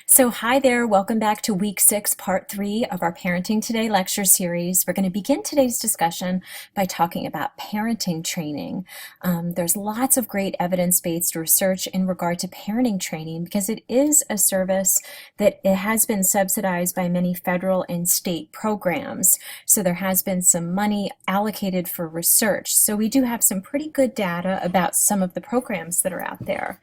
So hi there, welcome back to week 6, part 3 of our Parenting Today lecture series. We're going to begin today's discussion by talking about parenting training. There's lots of great evidence-based research in regard to parenting training because it is a service that it has been subsidized by many federal and state programs. So there has been some money allocated for research. So we do have some pretty good data about some of the programs that are out there.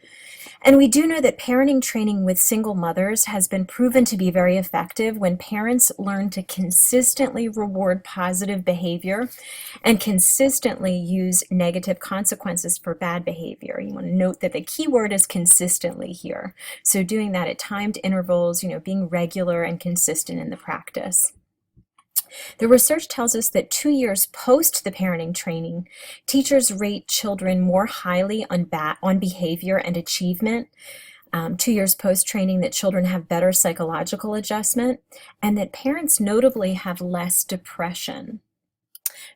And we do know that parenting training with single mothers has been proven to be very effective when parents learn to consistently reward positive behavior and consistently use negative consequences for bad behavior. You want to note that the key word is consistently here. So doing that at timed intervals, being regular and consistent in the practice. The research tells us that 2 years post the parenting training, teachers rate children more highly on behavior and achievement. 2 years post training, that children have better psychological adjustment, and that parents notably have less depression.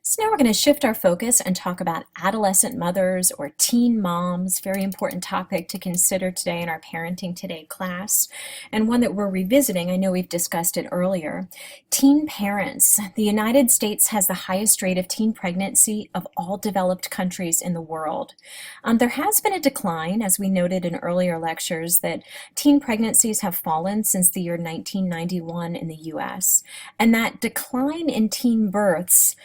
So now we're going to shift our focus and talk about adolescent mothers or teen moms, very important topic to consider today in our Parenting Today class, and one that we're revisiting. I know we've discussed it earlier. Teen parents. The United States has the highest rate of teen pregnancy of all developed countries in the world. There has been a decline, as we noted in earlier lectures, that teen pregnancies have fallen since the year 1991 in the US, and that decline in teen births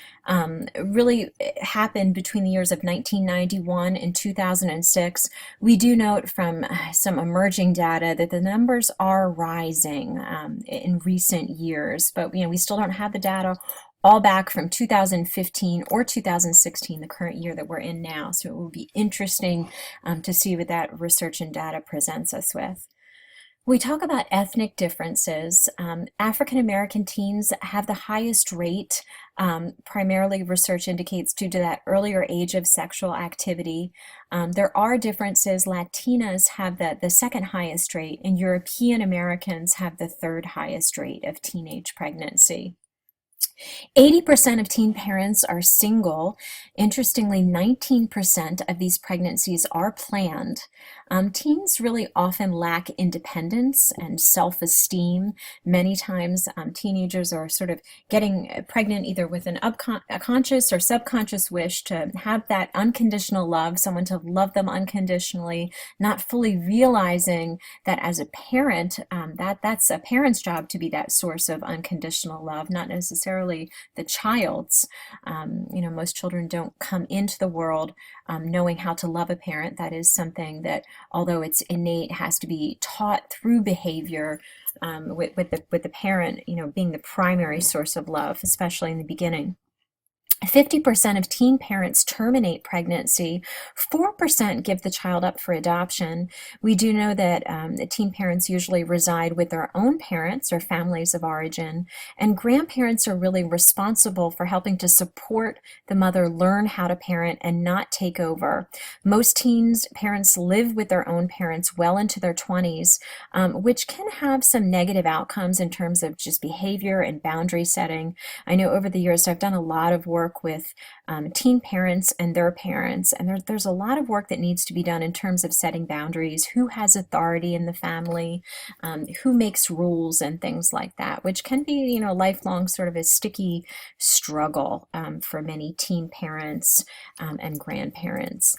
really happened between the years of 1991 and 2006. We do note from some emerging data that the numbers are rising in recent years, but we still don't have the data all back from 2015 or 2016, the current year that we're in now. So it will be interesting to see what that research and data presents us with. We talk about ethnic differences. African American teens have the highest rate, primarily research indicates due to that earlier age of sexual activity. There are differences. Latinas have the second highest rate, and European Americans have the third highest rate of teenage pregnancy. 80% of teen parents are single. Interestingly, 19% of these pregnancies are planned. Teens really often lack independence and self-esteem. Many times teenagers are sort of getting pregnant either with a conscious or subconscious wish to have that unconditional love, someone to love them unconditionally, not fully realizing that as a parent, that's a parent's job to be that source of unconditional love, not necessarily the child's. Most children don't come into the world knowing how to love a parent. That is something that, although it's innate, has to be taught through behavior with the parent, being the primary source of love, especially in the beginning. 50% of teen parents terminate pregnancy. 4% give the child up for adoption. We do know that the teen parents usually reside with their own parents or families of origin, and grandparents are really responsible for helping to support the mother learn how to parent and not take over. Most teens parents live with their own parents well into their 20s, which can have some negative outcomes in terms of just behavior and boundary setting. I know over the years I've done a lot of work with teen parents and their parents, and there's a lot of work that needs to be done in terms of setting boundaries, who has authority in the family, who makes rules and things like that, which can be lifelong sort of a sticky struggle for many teen parents and grandparents.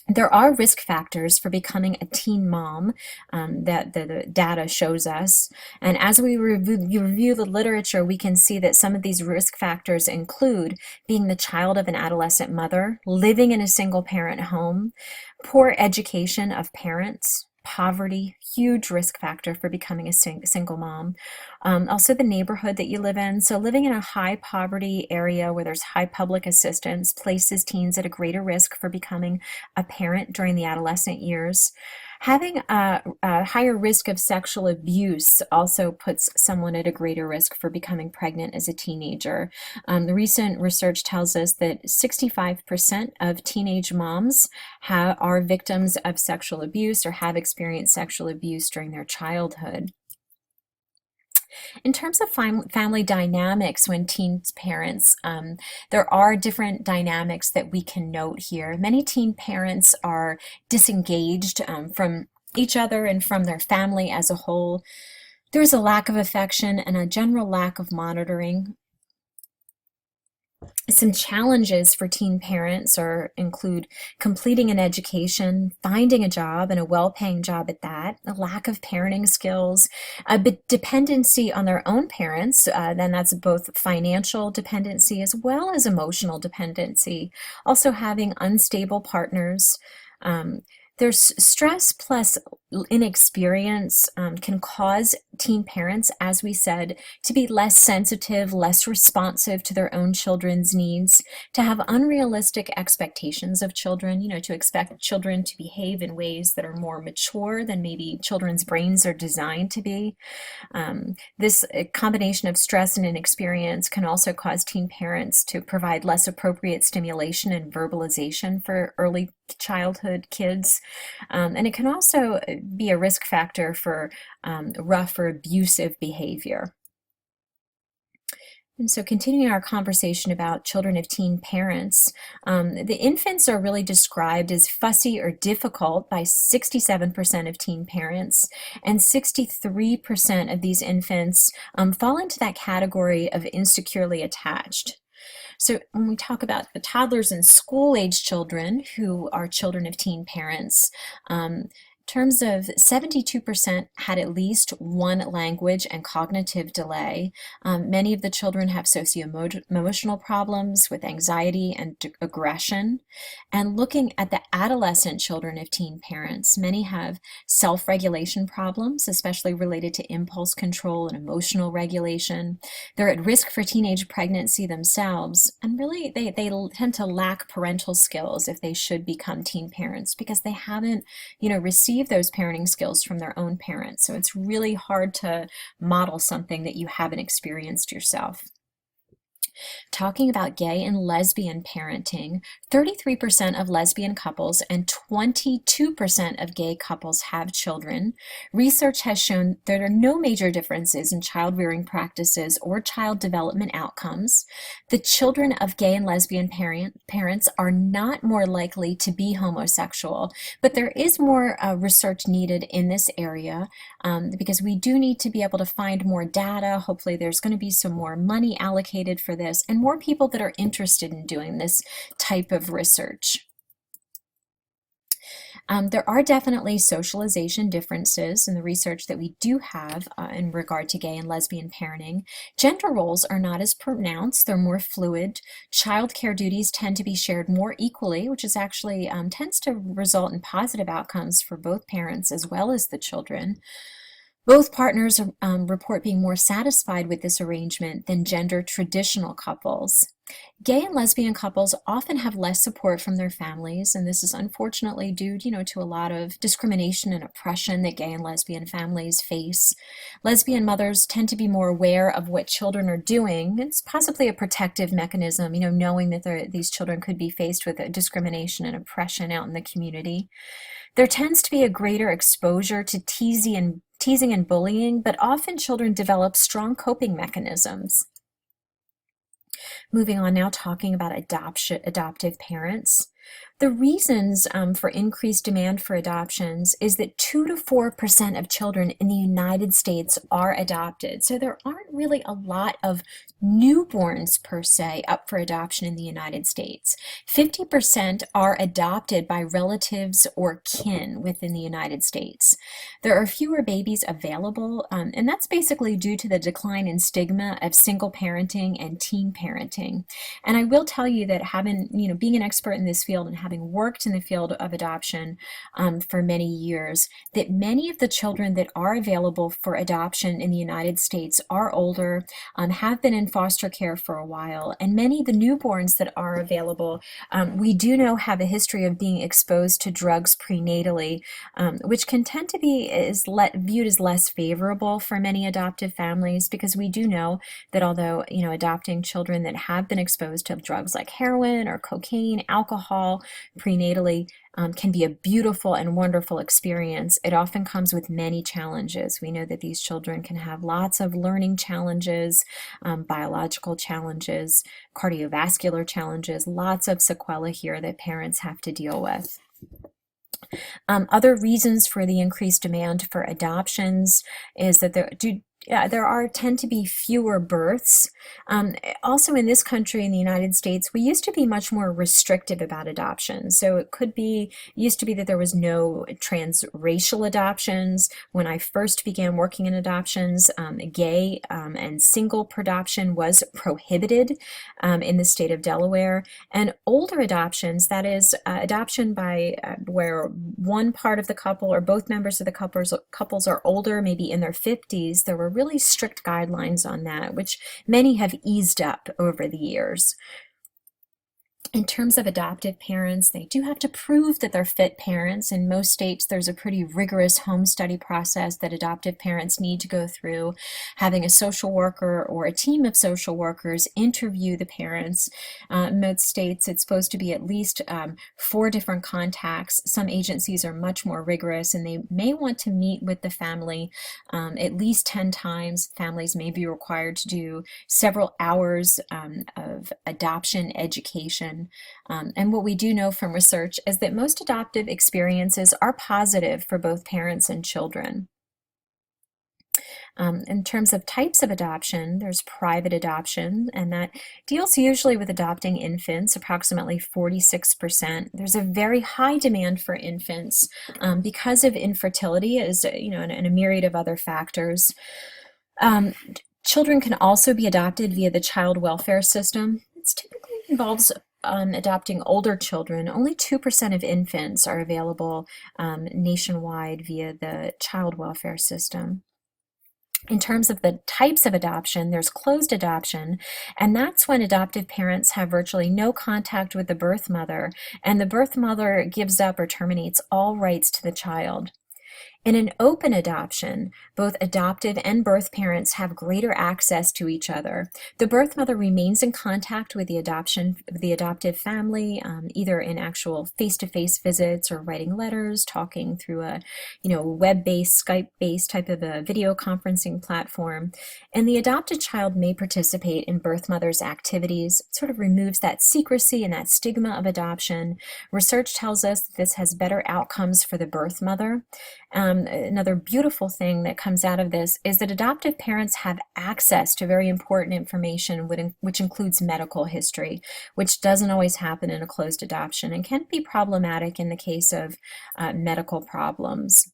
There are risk factors for becoming a teen mom that the data shows us. And as we review the literature, we can see that some of these risk factors include being the child of an adolescent mother, living in a single parent home, poor education of parents, poverty, huge risk factor for becoming a single mom. Also the neighborhood that you live in. So living in a high poverty area where there's high public assistance places teens at a greater risk for becoming a parent during the adolescent years. Having a higher risk of sexual abuse also puts someone at a greater risk for becoming pregnant as a teenager. The recent research tells us that 65% of teenage moms are victims of sexual abuse or have experienced sexual abuse during their childhood. In terms of family dynamics when teens parents, there are different dynamics that we can note here. Many teen parents are disengaged from each other and from their family as a whole. There's a lack of affection and a general lack of monitoring. Some challenges for teen parents include completing an education, finding a job and a well-paying job at that, a lack of parenting skills, a bit dependency on their own parents, then that's both financial dependency as well as emotional dependency, also having unstable partners. There's stress plus inexperience can cause teen parents, as we said, to be less sensitive, less responsive to their own children's needs, to have unrealistic expectations of children, to expect children to behave in ways that are more mature than maybe children's brains are designed to be. This combination of stress and inexperience can also cause teen parents to provide less appropriate stimulation and verbalization for early childhood kids. And it can also be a risk factor for rough or abusive behavior. And so continuing our conversation about children of teen parents, the infants are really described as fussy or difficult by 67% of teen parents, and 63% of these infants fall into that category of insecurely attached. So when we talk about the toddlers and school-age children who are children of teen parents, in terms of 72% had at least one language and cognitive delay. Many of the children have socio-emotional problems with anxiety and aggression. And looking at the adolescent children of teen parents, many have self-regulation problems, especially related to impulse control and emotional regulation. They're at risk for teenage pregnancy themselves, and really they tend to lack parental skills if they should become teen parents because they haven't, received those parenting skills from their own parents. So it's really hard to model something that you haven't experienced yourself. Talking about gay and lesbian parenting, 33% of lesbian couples and 22% of gay couples have children. Research has shown there are no major differences in child rearing practices or child development outcomes. The children of gay and lesbian parents are not more likely to be homosexual, but there is more research needed in this area because we do need to be able to find more data. Hopefully there's going to be some more money allocated for this and more people that are interested in doing this type of research. There are definitely socialization differences in the research that we do have in regard to gay and lesbian parenting. Gender roles are not as pronounced, they're more fluid. Childcare duties tend to be shared more equally, which is actually tends to result in positive outcomes for both parents as well as the children. Both partners report being more satisfied with this arrangement than gender traditional couples. Gay and lesbian couples often have less support from their families, and this is unfortunately due, to a lot of discrimination and oppression that gay and lesbian families face. Lesbian mothers tend to be more aware of what children are doing. It's possibly a protective mechanism, knowing that these children could be faced with discrimination and oppression out in the community. There tends to be a greater exposure to teasing and bullying, but often children develop strong coping mechanisms. Moving on now, talking about adoptive parents. The reasons for increased demand for adoptions is that 2 to 4% of children in the United States are adopted. So there aren't really a lot of newborns per se up for adoption in the United States. 50% are adopted by relatives or kin within the United States. There are fewer babies available, and that's basically due to the decline in stigma of single parenting and teen parenting. And I will tell you that being an expert in this field and having worked in the field of adoption for many years, that many of the children that are available for adoption in the United States are older, have been in foster care for a while, and many of the newborns that are available, we do know have a history of being exposed to drugs prenatally, which can tend to be viewed as less favorable for many adoptive families, because we do know that although adopting children that have been exposed to drugs like heroin or cocaine, alcohol, prenatally can be a beautiful and wonderful experience, it often comes with many challenges. We know that these children can have lots of learning challenges, biological challenges, cardiovascular challenges, lots of sequelae here that parents have to deal with. Other reasons for the increased demand for adoptions is that tend to be fewer births. Also in this country, in the United States, we used to be much more restrictive about adoption. So used to be that there was no transracial adoptions. When I first began working in adoptions, gay and single adoption was prohibited in the state of Delaware. And older adoptions, that is adoption by where one part of the couple or both members of the couples are older, maybe in their 50s, there were really strict guidelines on that, which many have eased up over the years. In terms of adoptive parents, they do have to prove that they're fit parents. In most states, there's a pretty rigorous home study process that adoptive parents need to go through, having a social worker or a team of social workers interview the parents. In most states, it's supposed to be at least 4 different contacts. Some agencies are much more rigorous, and they may want to meet with the family at least 10 times. Families may be required to do several hours of adoption education. And what we do know from research is that most adoptive experiences are positive for both parents and children. In terms of types of adoption, there's private adoption, and that deals usually with adopting infants, approximately 46%. There's a very high demand for infants because of infertility, and a myriad of other factors. Children can also be adopted via the child welfare system. It typically involves adopting older children. Only 2% of infants are available nationwide via the child welfare system. In terms of the types of adoption, there's closed adoption, and that's when adoptive parents have virtually no contact with the birth mother, and the birth mother gives up or terminates all rights to the child. In an open adoption, both adoptive and birth parents have greater access to each other. The birth mother remains in contact with the adoptive family, either in actual face-to-face visits or writing letters, talking through a web-based, Skype-based type of a video conferencing platform. And the adopted child may participate in birth mother's activities. It sort of removes that secrecy and that stigma of adoption. Research tells us that this has better outcomes for the birth mother. Another beautiful thing that comes out of this is that adoptive parents have access to very important information, which includes medical history, which doesn't always happen in a closed adoption and can be problematic in the case of medical problems.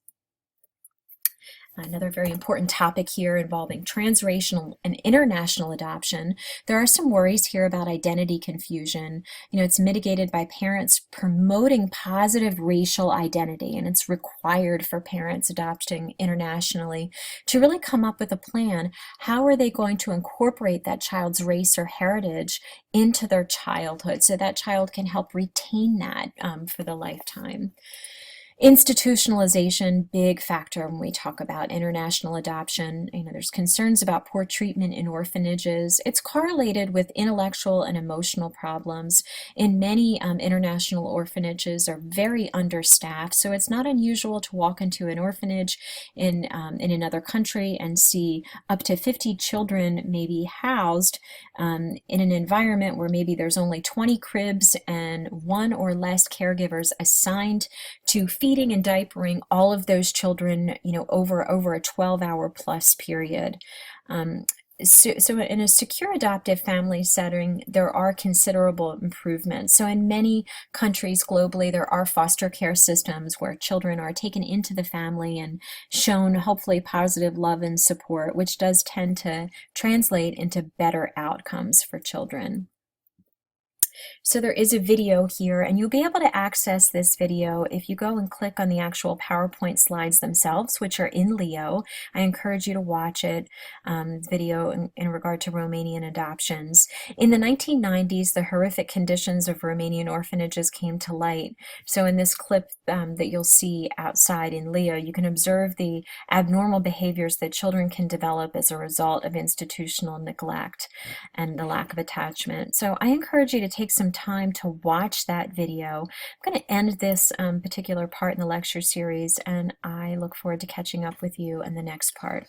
Another very important topic here involving transracial and international adoption. There are some worries here about identity confusion. It's mitigated by parents promoting positive racial identity, and it's required for parents adopting internationally to really come up with a plan. How are they going to incorporate that child's race or heritage into their childhood so that child can help retain that for the lifetime? Institutionalization, big factor when we talk about international adoption. There's concerns about poor treatment in orphanages. It's correlated with intellectual and emotional problems. In many international orphanages are very understaffed, so it's not unusual to walk into an orphanage in another country and see up to 50 children maybe housed in an environment where maybe there's only 20 cribs and 1 or less caregivers assigned to feeding and diapering all of those children, over a 12-hour plus period. So in a secure adoptive family setting, there are considerable improvements. So in many countries globally, there are foster care systems where children are taken into the family and shown hopefully positive love and support, which does tend to translate into better outcomes for children. So there is a video here, and you'll be able to access this video if you go and click on the actual PowerPoint slides themselves, which are in Leo. I encourage you to watch it, video in regard to Romanian adoptions. In the 1990s, the horrific conditions of Romanian orphanages came to light. So in this clip that you'll see outside in Leo, you can observe the abnormal behaviors that children can develop as a result of institutional neglect and the lack of attachment. So I encourage you to take some time to watch that video. I'm going to end this particular part in the lecture series, and I look forward to catching up with you in the next part.